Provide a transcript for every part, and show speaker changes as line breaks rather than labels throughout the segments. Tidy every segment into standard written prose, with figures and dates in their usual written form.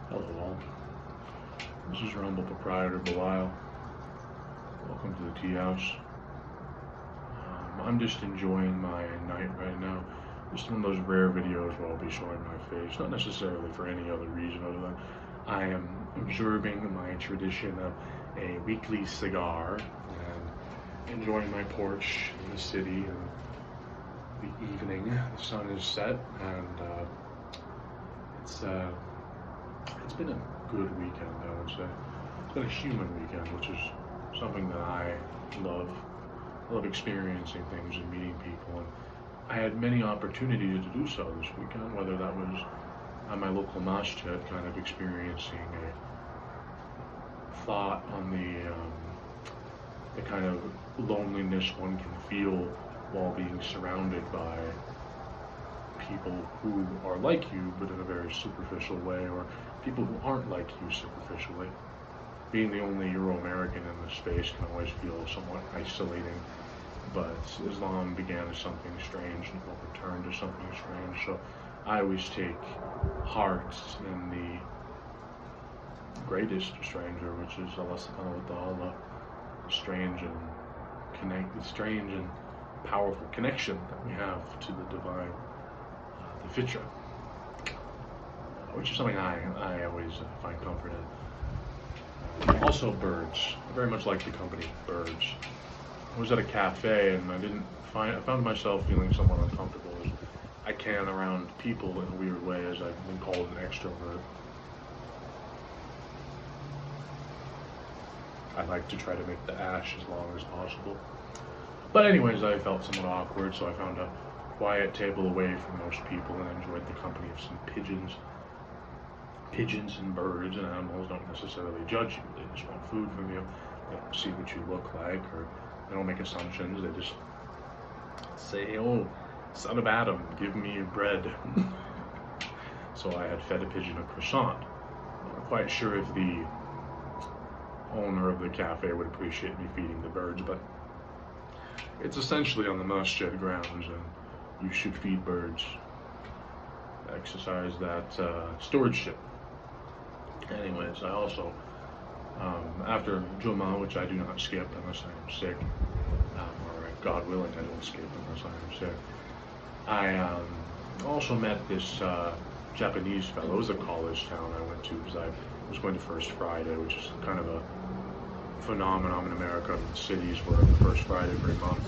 Hello all. This is your humble proprietor, Bilal. Welcome to the tea house. I'm just enjoying my night right now. Just one of those rare videos where I'll be showing my face, not necessarily for any other reason other than I am observing my tradition of a weekly cigar and enjoying my porch in the city and the evening. The sun is set and it's uh, it's been a good weekend, I would say. It's been a human weekend, which is something that I love. I love experiencing things and meeting people. And I had many opportunities to do so this weekend, whether that was at my local masjid, kind of experiencing a thought on the kind of loneliness one can feel while being surrounded by people who are like you, but in a very superficial way, or people who aren't like you superficially. Being the only Euro-American in the space can always feel somewhat isolating, but Islam began as something strange and will return to something strange, so I always take heart in the greatest stranger, which is Allah subhanahu wa ta'ala, the strange and powerful connection that we have to the divine, the fitra, which is something I always find comfort in. Also birds. I very much like the company of birds. I was at a cafe and I found myself feeling somewhat uncomfortable as I can around people in a weird way, as I've been called an extrovert. I like to try to make the ash as long as possible. But anyways, I felt somewhat awkward, so I found a quiet table away from most people and enjoyed the company of some pigeons. Pigeons and birds and animals don't necessarily judge you. They just want food from you. They don't see what you look like, or they don't make assumptions. They just say, "Oh, son of Adam, give me your bread." So I had fed a pigeon a croissant. I'm not quite sure if the owner of the cafe would appreciate me feeding the birds, but it's essentially on the masjid grounds, and you should feed birds. Exercise that stewardship. Anyways, I also, after Jummah, which I do not skip unless I am sick, or God willing, I don't skip unless I am sick, I also met this Japanese fellow. It was a college town I went to because I was going to First Friday, which is kind of a phenomenon in America, in cities where the first Friday of every month,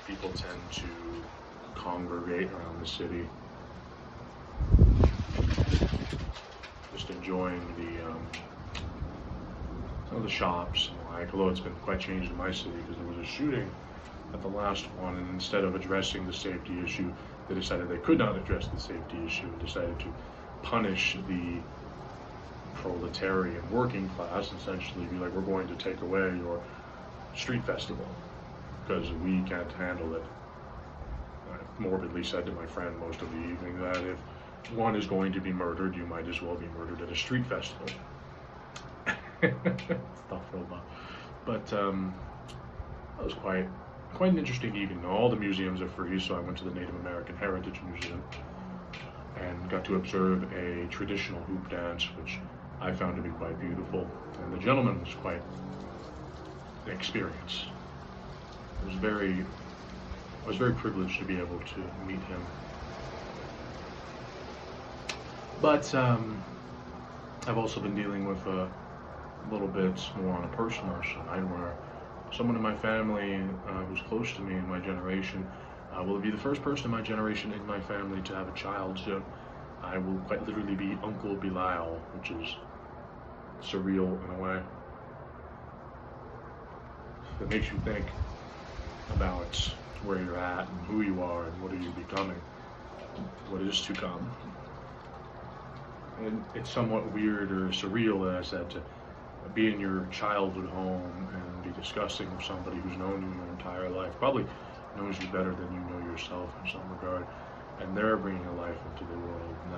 people tend to congregate around the city, just enjoying some of the shops and like, although it's been quite changed in my city because there was a shooting at the last one, and instead of addressing the safety issue, they decided they could not address the safety issue and decided to punish the proletarian working class, essentially be like, we're going to take away your street festival because we can't handle it. I morbidly said to my friend most of the evening that if one is going to be murdered, you might as well be murdered at a street festival. But that was quite an interesting evening. All the museums are free, so I went to the Native American Heritage Museum and got to observe a traditional hoop dance, which I found to be quite beautiful. And the gentleman was quite an experience. I was very privileged to be able to meet him. But I've also been dealing with a little bit more on a personal side, where someone in my family who's close to me in my generation will be the first person in my generation in my family to have a child soon. I will quite literally be Uncle Bilal, which is surreal in a way. It makes you think about where you're at and who you are and what are you becoming, what is to come. And it's somewhat weird or surreal, as I said, to be in your childhood home and be discussing with somebody who's known you your entire life, probably knows you better than you know yourself in some regard, and they're bringing a life into the world, and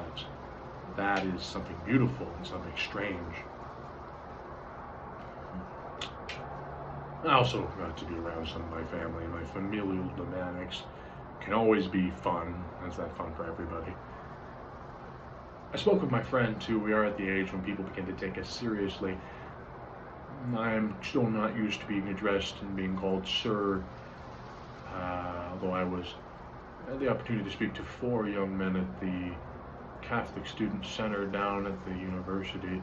that is something beautiful and something strange. I also got to be around some of my family. My familial dynamics can always be fun. Is that fun for everybody? I spoke with my friend too. We are at the age when people begin to take us seriously. I'm still not used to being addressed and being called sir, although I had the opportunity to speak to 4 young men at the Catholic Student Center down at the university.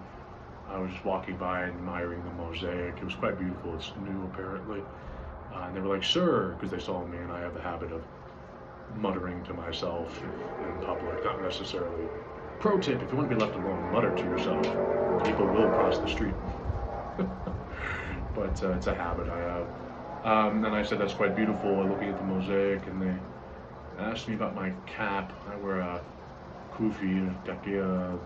I was just walking by and admiring the mosaic. It was quite beautiful. It's new, apparently. And they were like, sir, because they saw me, and I have the habit of muttering to myself in public, not necessarily. Pro tip, if you want to be left alone, mutter to yourself. People will cross the street. But it's a habit I have. And I said, that's quite beautiful, looking at the mosaic, and they asked me about my cap. I wear a kufi, taqiya,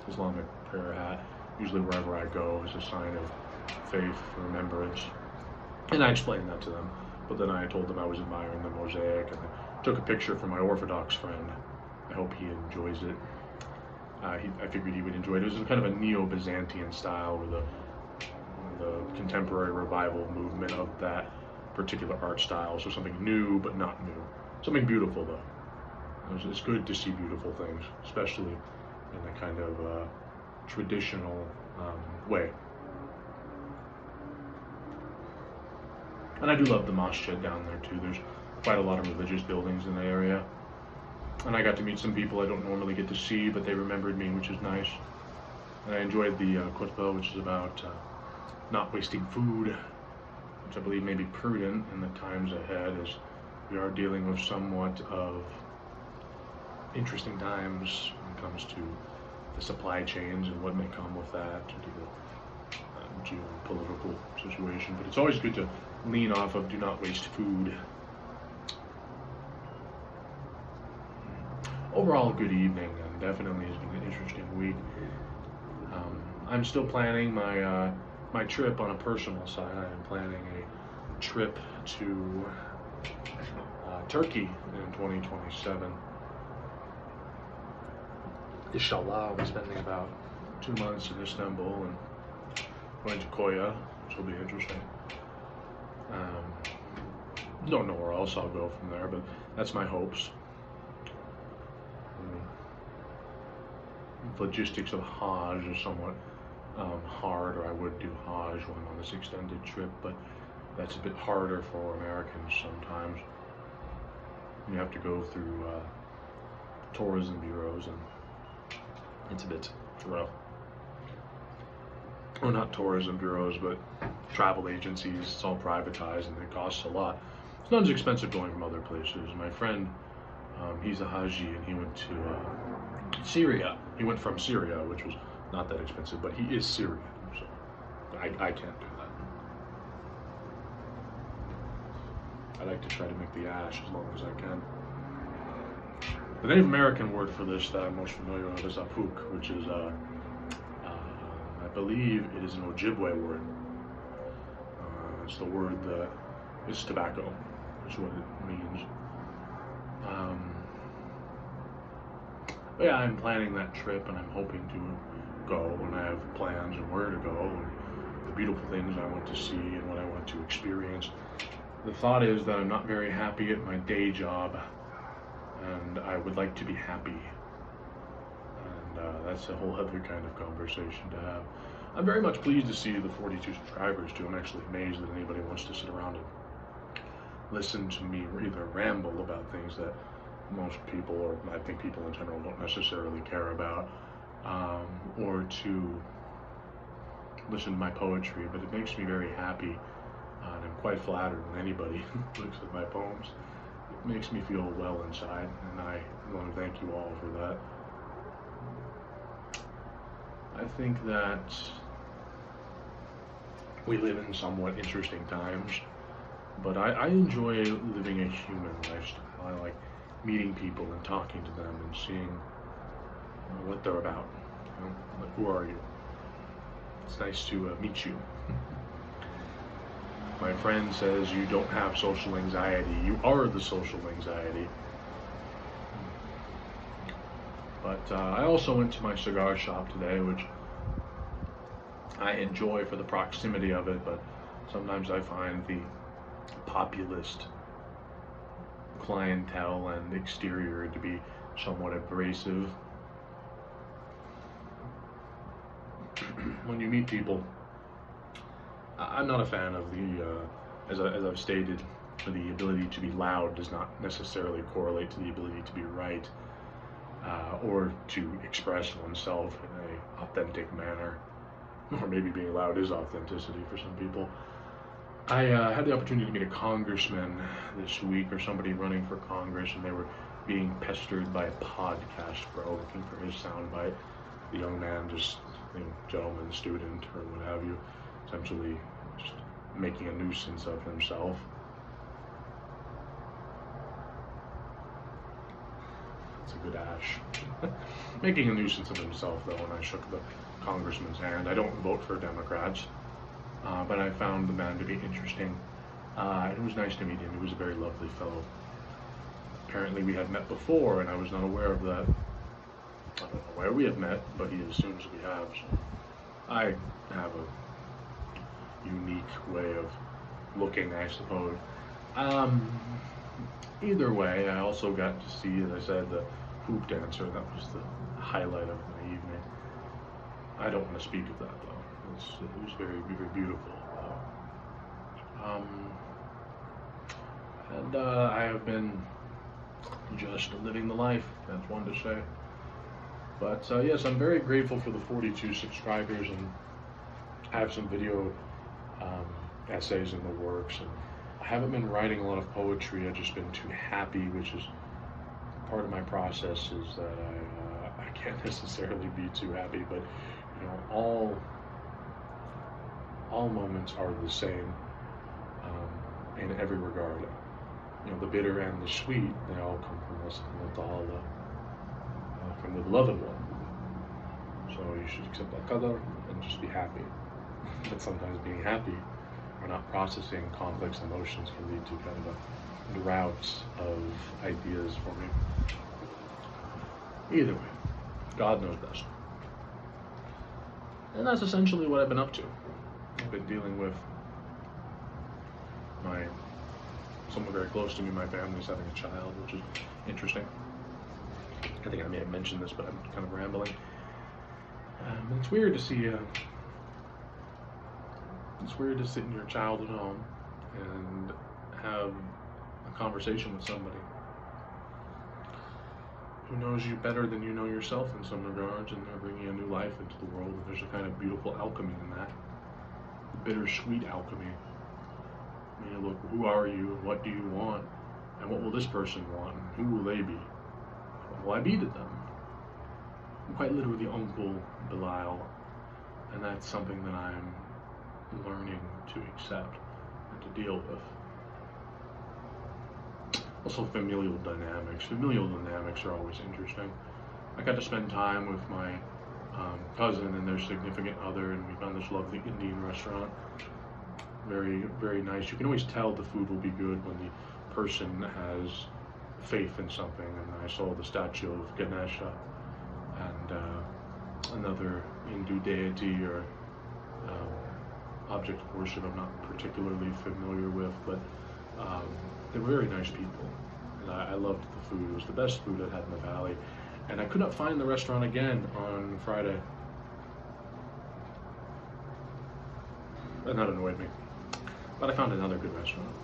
Islamic prayer hat, usually wherever I go as a sign of faith, remembrance. And I explained that to them, but then I told them I was admiring the mosaic, and I took a picture for my Orthodox friend. I hope he enjoys it. I figured he would enjoy it. It was kind of a Neo-Byzantine style, where the contemporary revival movement of that particular art style. So something new, but not new. Something beautiful, though. It's good to see beautiful things, especially in a kind of traditional way. And I do love the masjid down there too. There's quite a lot of religious buildings in the area. And I got to meet some people I don't normally get to see, but they remembered me, which is nice. And I enjoyed the khutbah, which is about not wasting food, which I believe may be prudent in the times ahead, as we are dealing with somewhat of interesting times when it comes to the supply chains and what may come with that, due to the geopolitical situation. But it's always good to lean off of do not waste food. Overall, a good evening, and definitely has been an interesting week. I'm still planning my trip on a personal side. I am planning a trip to Turkey in 2027. Inshallah, I'll be spending about 2 months in Istanbul and going to Konya, which will be interesting. Don't know where else I'll go from there, but that's my hopes. The logistics of Hajj is somewhat hard, or I would do Hajj when on this extended trip, but that's a bit harder for Americans sometimes. You have to go through tourism bureaus, and it's a bit rough. Well, not tourism bureaus, but travel agencies. It's all privatized, and it costs a lot. It's not as expensive going from other places. My friend, he's a Haji, and he went to Syria. He went from Syria, which was not that expensive, but he is Syrian, so I can't do that. I like to try to make the ash as long as I can. The Native American word for this that I'm most familiar with is apuk, which is, I believe it is an Ojibwe word. It's the word that is tobacco, is what it means. But yeah, I'm planning that trip, and I'm hoping to go, and I have plans of where to go, and the beautiful things I want to see, and what I want to experience. The thought is that I'm not very happy at my day job, and I would like to be happy. And that's a whole other kind of conversation to have. I'm very much pleased to see the 42 subscribers too. I'm actually amazed that anybody wants to sit around and listen to me either ramble about things that most people, or I think people in general, don't necessarily care about, or to listen to my poetry. But it makes me very happy, and I'm quite flattered when anybody looks at my poems. It makes me feel well inside, and I want to thank you all for that. I think that we live in somewhat interesting times, but I enjoy living a human lifestyle. I like meeting people and talking to them and seeing what they're about. You know, like, who are you? It's nice to meet you. My friend says you don't have social anxiety. You are the social anxiety. But I also went to my cigar shop today, which I enjoy for the proximity of it, but sometimes I find the populist clientele and exterior to be somewhat abrasive. when you meet people, I'm not a fan of as I've stated, the ability to be loud does not necessarily correlate to the ability to be right, or to express oneself in an authentic manner. Or maybe being loud is authenticity for some people. I had the opportunity to meet a congressman this week, or somebody running for Congress, and they were being pestered by a podcast bro looking for his soundbite. The young man, just gentleman, student, or what have you, essentially just making a nuisance of himself. That's a good ash. Making a nuisance of himself, though, when I shook the congressman's hand. I don't vote for Democrats, but I found the man to be interesting. It was nice to meet him. He was a very lovely fellow. Apparently we had met before, and I was not aware of that. I don't know where we have met, but he assumes we have. So I have a unique way of looking, I suppose. Either way, I also got to see, as I said, the hoop dancer. That was the highlight of my evening. I don't want to speak of that, though. It was very, very beautiful. And I have been just living the life, that's one to say. But yes, I'm very grateful for the 42 subscribers, and I have some video essays in the works. And I haven't been writing a lot of poetry. I've just been too happy, which is part of my process, is that I can't necessarily be too happy, but all moments are the same in every regard. The bitter and the sweet, they all come from us, from the beloved one. So you should accept that color and just be happy. But sometimes being happy or not processing complex emotions can lead to kind of a drought of ideas for me. Either way, God knows best. And that's essentially what I've been up to. I've been dealing with someone very close to me. My family's having a child, which is interesting. I think I may have mentioned this, but I'm kind of rambling. It's weird to see. It's weird to sit in your childhood home and have a conversation with somebody who knows you better than you know yourself in some regards, and they're bringing a new life into the world. And there's a kind of beautiful alchemy in that, bittersweet alchemy. Look, who are you, and what do you want, and what will this person want, and who will they be? What will I be to them? I'm quite literally Uncle Bilal, and that's something that I'm learning to accept and to deal with. Also, familial dynamics. Familial dynamics are always interesting. I got to spend time with my cousin and their significant other, and we found this lovely Indian restaurant. Very, very nice. You can always tell the food will be good when the person has faith in something. And I saw the statue of Ganesha and another Hindu deity or object of worship I'm not particularly familiar with, but they were very nice people. And I loved the food. It was the best food I'd had in the valley. And I could not find the restaurant again on Friday. And that annoyed me. But I found another good restaurant.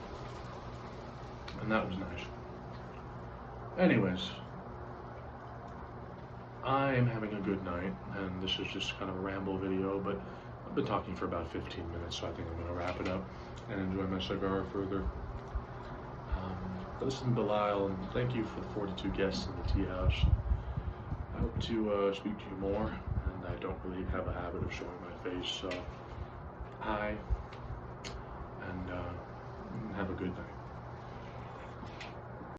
And that was nice. Anyways, I am having a good night, and this is just kind of a ramble video, but I've been talking for about 15 minutes, so I think I'm going to wrap it up and enjoy my cigar further. But this is Bilal, and thank you for the 42 guests in the tea house. I hope to speak to you more, and I don't really have a habit of showing my face, so hi, and have a good night.